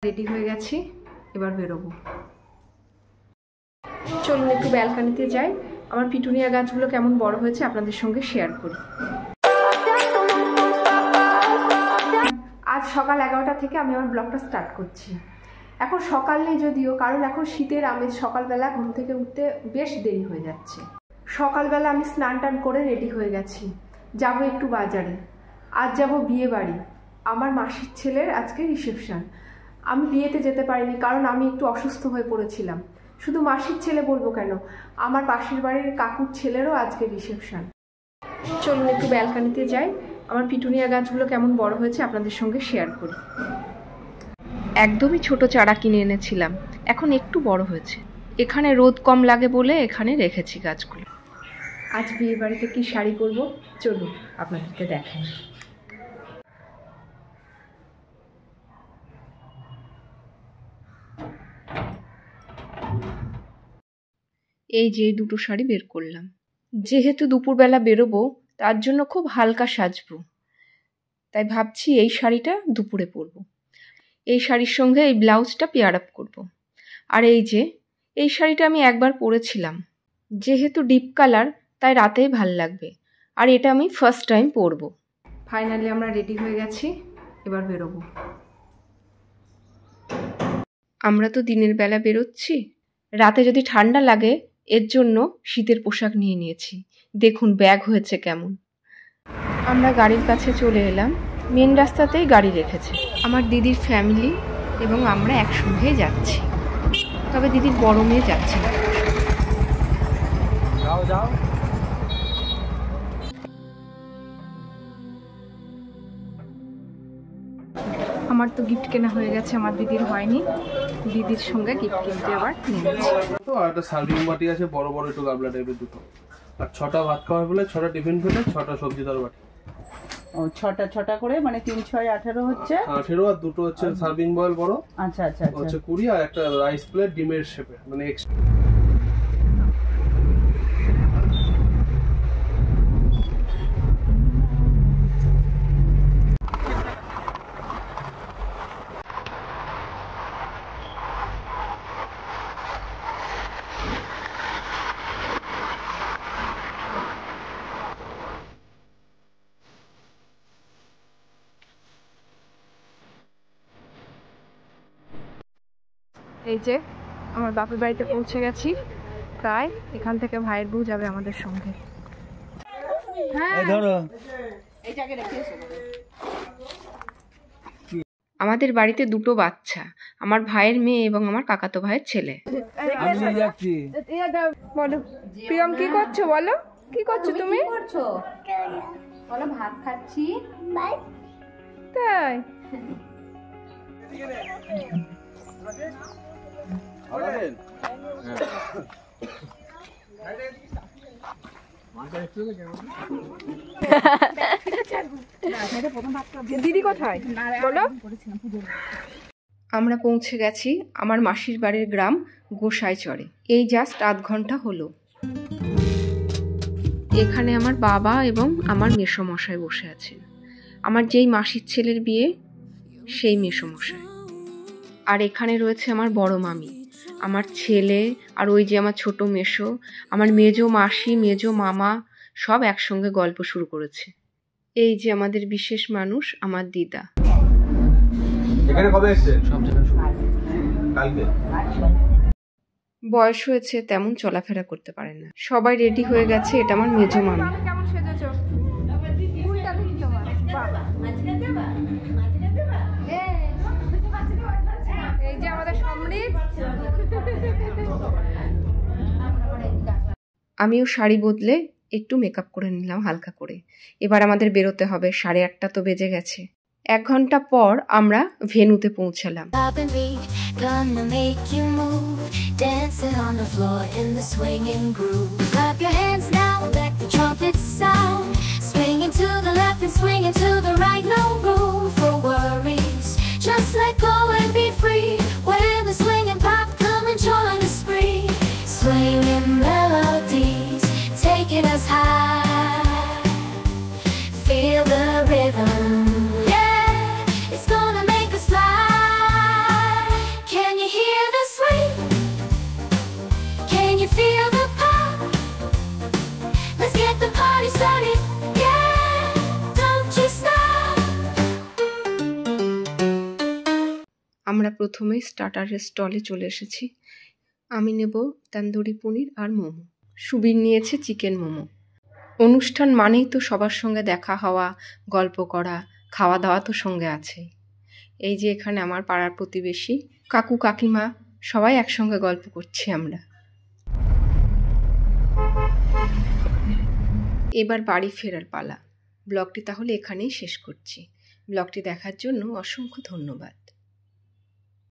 Ready হয়ে গেছি, এবার বেরোবো। চলুন একটু ব্যালকনিতে যাই, আমার পিটুনিয়া গাছগুলো কেমন বড় হয়েছে আপনাদের সঙ্গে শেয়ার করি। আজ সকাল 11টা থেকে আমি আমার ব্লগটা স্টার্ট করছি। এখন সকাল নেই যদিও, কারণ এখন শীতের আমেজ, সকালবেলা ঘুম থেকে উঠতে বেশ দেরি হয়ে যাচ্ছে। সকালবেলা আমি স্নান টান করে রেডি হয়ে গেছি, যাব একটু বাজারে। আজ যাব বিয়ে বাড়ি, আমার মাসির ছেলের আজকে রিসেপশন। আমি বিয়েতে যেতে পারিনি কারণ আমি একটু অসুস্থ হয়ে পড়েছিলাম। শুধু মাসির ছেলে বলবো কেন, আমার পাশের বাড়ির কাকুর ছেলেরও আজকে রিসেপশন। চলুন একটু ব্যালকনিতে যাই, আমার পিটুনিয়া গাছগুলো কেমন বড় হয়েছে আপনাদের সঙ্গে শেয়ার করি। একদমই ছোট চারা কিনে এনেছিলাম, এখন একটু বড় হয়েছে। এখানে রোদ কম লাগে বলে এখানে রেখেছি গাছগুলো। আজ বিয়ে বাড়িতে কি শাড়ি পরবো চলুন আপনাদেরকে দেখাই। এই যে দুটো শাড়ি বের করলাম। যেহেতু দুপুরবেলা বেরোবো তার জন্য খুব হালকা সাজবো, তাই ভাবছি এই শাড়িটা দুপুরে পরবো। এই শাড়ির সঙ্গে এই ব্লাউজটা পেয়ার আপ করবো। আর এই শাড়িটা আমি একবার পরেছিলাম, যেহেতু ডিপ কালার তাই রাতেই ভাল লাগবে। আর এটা আমি ফার্স্ট টাইম পরবো। ফাইনালি আমরা রেডি হয়ে গেছি, এবার বেরোবো। আমরা তো দিনের বেলা বেরোচ্ছি, রাতে যদি ঠান্ডা লাগে এর জন্য শীতের পোশাক নিয়ে নিয়েছি। দেখুন ব্যাগ হয়েছে কেমন। আমরা গাড়ির কাছে চলে এলাম, মেন রাস্তাতেই গাড়ি রেখেছে। আমার দিদির ফ্যামিলি এবং আমরা একসঙ্গেই যাচ্ছি, তবে দিদির বড় মেয়ে যাচ্ছে না। আমার তো গিফট কেনা হয়ে গেছে, আমার দিদির হয়নি। দিদির সঙ্গে গিফট কিনতে আবার নিয়েছি। তো আর একটা সার্ভিং বাটি আছে বড় বড় একটু গামলা টাইপের দুটো, আর 6টা ভাত খাওয়ার বলে 6টা টিফিন প্লেট, 6টা সবজি তরকারি। ও 6টা করে মানে 3 6 18 হচ্ছে। 18 আর দুটো হচ্ছে সার্ভিং বয়েল বড়। আচ্ছা আচ্ছা আচ্ছা হচ্ছে 20 আর একটা রাইস প্লেট ডিমের শেপে মানে এক্সট্রা। এই যে আমার বাপের বাড়িতে পৌঁছে গেছি প্রায়। এখান থেকে ভাইয়ের বউ যাবে আমাদের সঙ্গে। আমাদের বাড়িতে দুটো বাচ্চা, আমার ভাইয়ের মেয়ে এবং আমার কাকাতো ভাইয়ের ছেলে। বলো প্রিয়ম কি করছো, বলো কি করছো তুমি? বলো ভাত খাচ্ছি। তাই দিদি কোথায় বলো? আমরা পৌঁছে গেছি আমার মাসির বাড়ির গ্রাম গোসাইচরে। এই জাস্ট আধ ঘন্টা হলো। এখানে আমার বাবা এবং আমার মেসোমশাই বসে আছেন। আমার যেই মাসির ছেলের বিয়ে সেই মেসোমশাই। আর এখানে রয়েছে আমার বড় মামি, আমার ছেলে, আর ওই যে আমার ছোট মেসো, আমার মেজো মাসি, মেজো মামা সব একসঙ্গে গল্প শুরু করেছে। এই যে আমাদের বিশেষ মানুষ আমার দিদা। এখানে কবে এসেছে? সব জায়গা কালকে। বয়স হয়েছে, তেমন চলাফেরা করতে পারে না। সবাই রেডি হয়ে গেছে। এটা আমার মেজো মামি। কেমন সেজেছো? এই যে আমাদের সমৃদ্ধ। আমিও শাড়ি বদলে একটু মেকআপ করে নিলাম হালকা করে। এবার আমাদের বেরোতে হবে, 8:30 তো বেজে গেছে। 1 ঘন্টা পর আমরা ভেন্যুতে পৌঁছালাম। Just let go and be free. When the swinging pop, come and join the spree. Swinging melodies, taking us high. Feel the rhythm, yeah, it's gonna make us fly. আমরা প্রথমেই স্টার্টারের স্টলে চলে এসেছি। আমি নেব তন্দুরি পনির আর মোমো, সুবীর নিয়েছে চিকেন মোমো। অনুষ্ঠান মানেই তো সবার সঙ্গে দেখা হওয়া, গল্প করা, খাওয়া দাওয়া তো সঙ্গে আছে। এই যে এখানে আমার পাড়ার প্রতিবেশী কাকু কাকিমা সবাই একসঙ্গে গল্প করছি আমরা। এবার বাড়ি ফেরার পালা। ব্লগটি তাহলে এখানেই শেষ করছি। ব্লগটি দেখার জন্য অসংখ্য ধন্যবাদ।